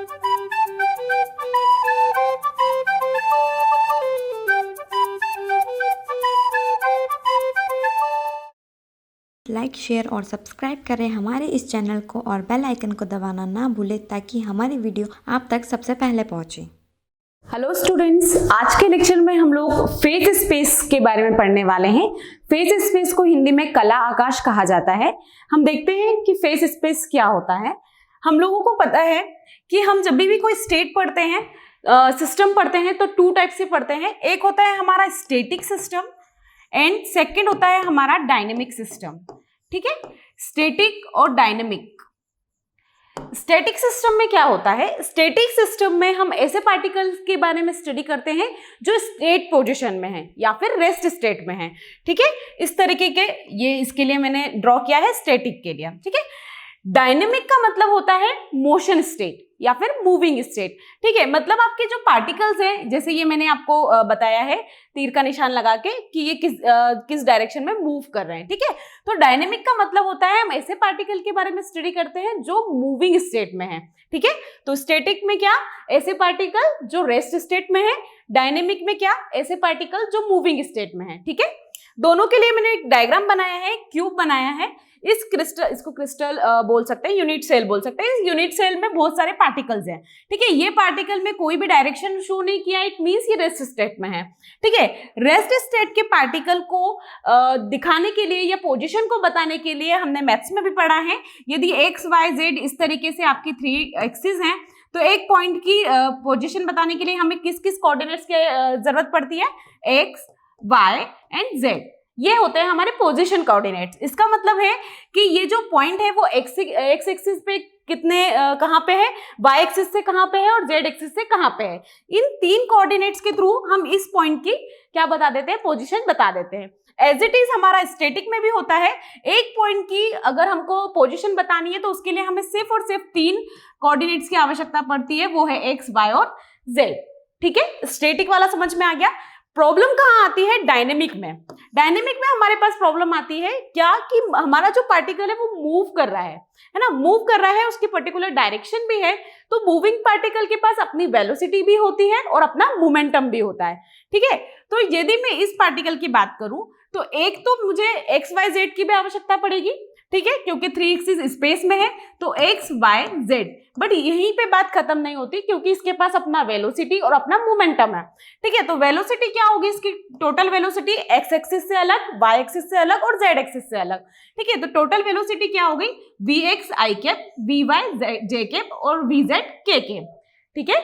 Like, share और subscribe करें हमारे इस चैनल को और बेल आइकन को दबाना ना भूलें ताकि हमारी वीडियो आप तक सबसे पहले पहुंचे। हेलो स्टूडेंट्स, आज के लेक्चर में हम लोग फेज स्पेस के बारे में पढ़ने वाले हैं। फेज स्पेस को हिंदी में कला आकाश कहा जाता है। हम देखते हैं कि फेज स्पेस क्या होता है। हम लोगों को पता है कि हम जब भी कोई स्टेट पढ़ते हैं, सिस्टम पढ़ते हैं, तो टू टाइप से पढ़ते हैं। एक होता है हमारा स्टैटिक सिस्टम एंड सेकेंड होता है हमारा डायनेमिक सिस्टम। ठीक है, स्टैटिक और डायनेमिक। स्टैटिक सिस्टम में क्या होता है? स्टैटिक सिस्टम में हम ऐसे पार्टिकल्स के बारे में स्टडी करते हैं जो स्टेट पोजीशन में है या फिर रेस्ट स्टेट में है। ठीक है, इस तरीके के, ये इसके लिए मैंने ड्रॉ किया है स्टैटिक के लिए। ठीक है, डायनेमिक का मतलब होता है मोशन स्टेट या फिर मूविंग स्टेट। ठीक है, मतलब आपके जो पार्टिकल्स हैं, जैसे ये मैंने आपको बताया है तीर का निशान लगा के कि ये किस डायरेक्शन में मूव कर रहे हैं। ठीक है, तो डायनेमिक का मतलब होता है हम ऐसे पार्टिकल के बारे में स्टडी करते हैं जो मूविंग स्टेट में है। ठीक है, तो स्टैटिक में क्या? ऐसे पार्टिकल जो रेस्ट स्टेट में है। डायनेमिक में क्या? ऐसे पार्टिकल जो मूविंग स्टेट में है। ठीक है, दोनों के लिए मैंने एक डायग्राम बनाया है, क्यूब बनाया है। इसको क्रिस्टल बोल सकते हैं, यूनिट सेल बोल सकते हैं। इस यूनिट सेल में बहुत सारे पार्टिकल्स हैं। ठीक है, ये पार्टिकल में कोई भी डायरेक्शन शो नहीं किया, इट मींस ये रेस्ट स्टेट में है। ठीक है, रेस्ट स्टेट के पार्टिकल को दिखाने के लिए या पोजीशन को बताने के लिए हमने मैथ्स में भी पढ़ा है। यदि एक्स वाई जेड इस तरीके से आपकी 3 एक्सिस हैं, तो एक पॉइंट की पोजीशन बताने के लिए हमें किस किस कोऑर्डिनेट्स की जरूरत पड़ती है? X, Y and Z. ये होते हैं हमारे पोजीशन कोऑर्डिनेट्स। इसका मतलब है कि ये जो पॉइंट है वो एक्स एक्सिस पे कितने कहाँ पे है, वाई एक्सिस से कहाँ पे है और जेड एक्सिस से कहाँ पे है। इन 3 कोऑर्डिनेट्स के थ्रू हम इस पॉइंट की क्या बता देते हैं? पोजीशन बता देते हैं। एज इट इज हमारा स्टैटिक में भी होता है। एक पॉइंट की अगर हमको पोजीशन बतानी है तो उसके लिए हमें सिर्फ और सिर्फ 3 कोऑर्डिनेट्स की आवश्यकता पड़ती है, वो है एक्स, वाई और जेड। ठीक है, स्टैटिक वाला समझ में आ गया। प्रॉब्लम कहाँ आती है? डायनेमिक में। डायनेमिक में हमारे पास प्रॉब्लम आती है क्या कि हमारा जो पार्टिकल है वो मूव कर रहा है ना, मूव कर रहा है, उसकी पर्टिकुलर डायरेक्शन भी है। तो मूविंग पार्टिकल के पास अपनी वेलोसिटी भी होती है और अपना मोमेंटम भी होता है। ठीक है, तो यदि मैं इस पार्टिकल की बात करूं तो एक तो मुझे एक्स वाई जेड की भी आवश्यकता पड़ेगी। ठीक है, क्योंकि 3 एक्सिस स्पेस में है, तो एक्स वाई जेड। बट यहीं पे बात खत्म नहीं होती, क्योंकि इसके पास अपना वेलोसिटी और अपना मोमेंटम है। ठीक है, तो वेलोसिटी क्या होगी? इसकी टोटल वेलोसिटी एक्स एक्सिस से अलग, वाई एक्सिस से अलग और जेड एक्सिस से अलग। ठीक है, तो टोटल वेलोसिटी क्या हो गई? V X I cap, V Y J cap और वी जेड के कैप। ठीक है,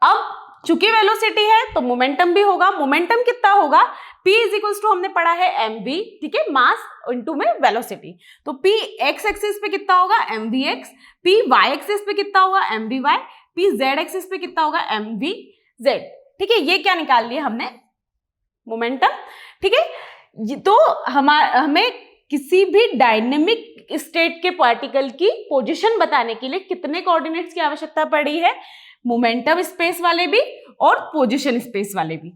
अब चूंकि वेलोसिटी है तो मोमेंटम भी होगा। मोमेंटम कितना होगा? P इज इक्वल्स टू हमने पढ़ा है mv। ठीक है, मास इनटू में वेलोसिटी। तो P x एक्सिस पे कितना होगा? mvx। P y एक्सिस पे कितना होगा? mvy। P z एक्सिस पे कितना होगा? mvz। ठीक है, ये क्या निकाल लिया हमने? मोमेंटम। ठीक है, तो हमें किसी भी डायनेमिक स्टेट के पार्टिकल की पोजीशन बताने के लिए कितने कोऑर्डिनेट्स की आवश्यकता पड़ी है? मोमेंटम स्पेस वाले भी और पोजीशन स्पेस वाले भी।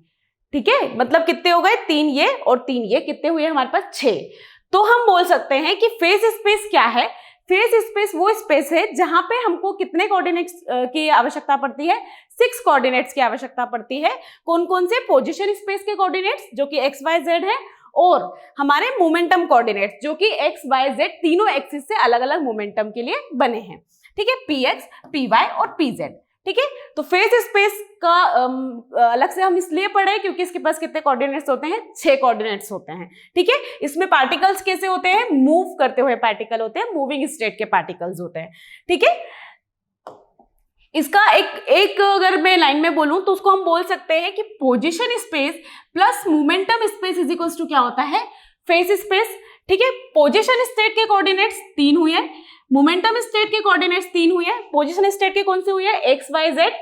ठीक है, मतलब कितने हो गए? 3 ये और 3 ये, कितने हुए हमारे पास? 6। तो हम बोल सकते हैं कि फेज स्पेस क्या है? फेज स्पेस वो स्पेस है जहां पे हमको कितने कोऑर्डिनेट्स की आवश्यकता पड़ती है? 6 कोऑर्डिनेट्स की आवश्यकता पड़ती है। कौन कौन से? पोजीशन स्पेस के कोऑर्डिनेट्स जो कि एक्स वाई जेड है, और हमारे मोमेंटम कोऑर्डिनेट्स जो कि एक्स वाई जेड तीनों एक्सिस से अलग अलग मोमेंटम के लिए बने हैं। ठीक है, पी एक्स, पी वाई और पी जेड। ठीक है, तो फेज स्पेस का अलग से हम इसलिए पढ़े क्योंकि इसके पास कितने कोऑर्डिनेट्स होते हैं? 6 कोऑर्डिनेट्स होते हैं। ठीक है, इसमें पार्टिकल्स कैसे होते हैं? मूव करते हुए पार्टिकल होते हैं, मूविंग स्टेट के पार्टिकल्स होते हैं। ठीक है, इसका एक अगर मैं लाइन में बोलूं तो उसको हम बोल सकते हैं कि position space plus momentum space is equals to क्या होता है? Phase space. ठीक है, पोजीशन स्टेट के कोऑर्डिनेट्स 3 हुए, मोमेंटम स्टेट के कोऑर्डिनेट्स 3 हुए। पोजीशन स्टेट के कौन से हुए? X Y Z.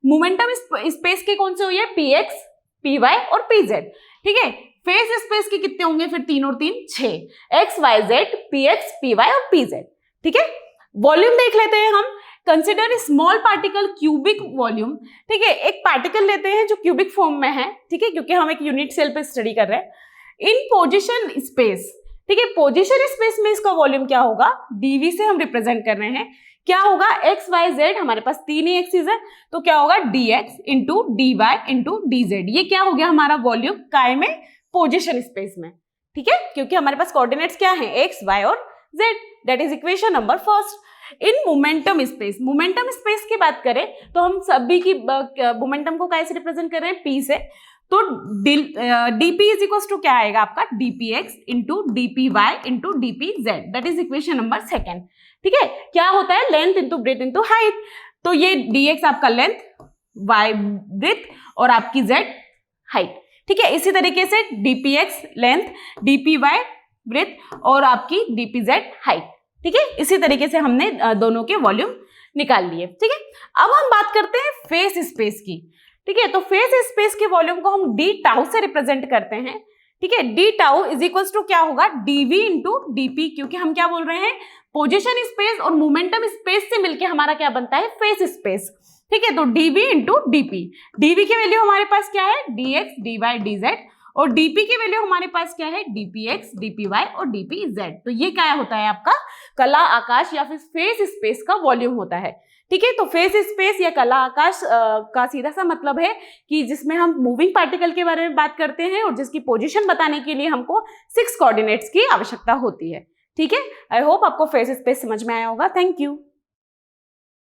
Momentum space के कौन से हुए? पी एक्स, पी वाई और पी जेड। ठीक है, फेज स्पेस के कितने होंगे फिर? 3 और 3 6, X Y Z, P X, P Y और पी जेड। ठीक है, वॉल्यूम देख लेते हैं हम। Consider small particle cubic volume. ठीक है, एक पार्टिकल लेते हैं जो क्यूबिक फॉर्म में है। ठीक है, क्योंकि हम एक यूनिट सेल पे स्टडी कर रहे हैं। इन पोजीशन स्पेस। ठीक है, पोजीशन स्पेस में इसका वॉल्यूम क्या होगा? डीवी से हम रिप्रेजेंट कर रहे हैं क्या होगा, एक्स वाई जेड, हमारे पास 3 ही एक्सिस है, तो क्या होगा dx into dy into dz। ये क्या हो गया हमारा वॉल्यूम काय में, पोजिशन स्पेस में, ठीक है, क्योंकि हमारे पास कोऑर्डिनेट्स क्या है, एक्स वाई और Z, that is equation number first. In momentum space, momentum space की बात करें तो हम सभी की मोमेंटम को कैसे रिप्रेजेंट कर रहे हैं, p से, तो dp इज इक्वल टू क्या आएगा आपका, dpx into dpy into dpz, that is equation number second, ठीक है। क्या होता है, length into breadth into height, तो ये dx आपका लेंथ, y ब्रेथ और आपकी z हाइट, ठीक है। इसी तरीके से dpx लेंथ, dpy ब्रेथ और आपकी dpz हाइट, ठीक है। इसी तरीके से हमने दोनों के वॉल्यूम निकाल लिए, ठीक है। अब हम बात करते हैं फेस स्पेस की, ठीक है। तो फेस स्पेस के वॉल्यूम को हम डी टाउ से रिप्रेजेंट करते हैं, ठीक है। D tau is equal to क्या होगा, dv इंटू dp, क्योंकि हम क्या बोल रहे हैं, पोजिशन स्पेस और मोमेंटम स्पेस से मिलके हमारा क्या बनता है, फेस स्पेस, ठीक है। तो dv इंटू dp, dv की वैल्यू हमारे पास क्या है, dx dy dz, और dp की वैल्यू हमारे पास क्या है, dpx dpy और dpz। तो ये क्या होता है आपका कला आकाश या फिर फेस स्पेस का वॉल्यूम होता है, ठीक है। तो फेस स्पेस या कला आकाश का सीधा सा मतलब है कि जिसमें हम मूविंग पार्टिकल के बारे में बात करते हैं और जिसकी पोजीशन बताने के लिए हमको 6 कोऑर्डिनेट्स की आवश्यकता होती है, ठीक है। आई होप आपको फेस स्पेस समझ में आया होगा। Thank you.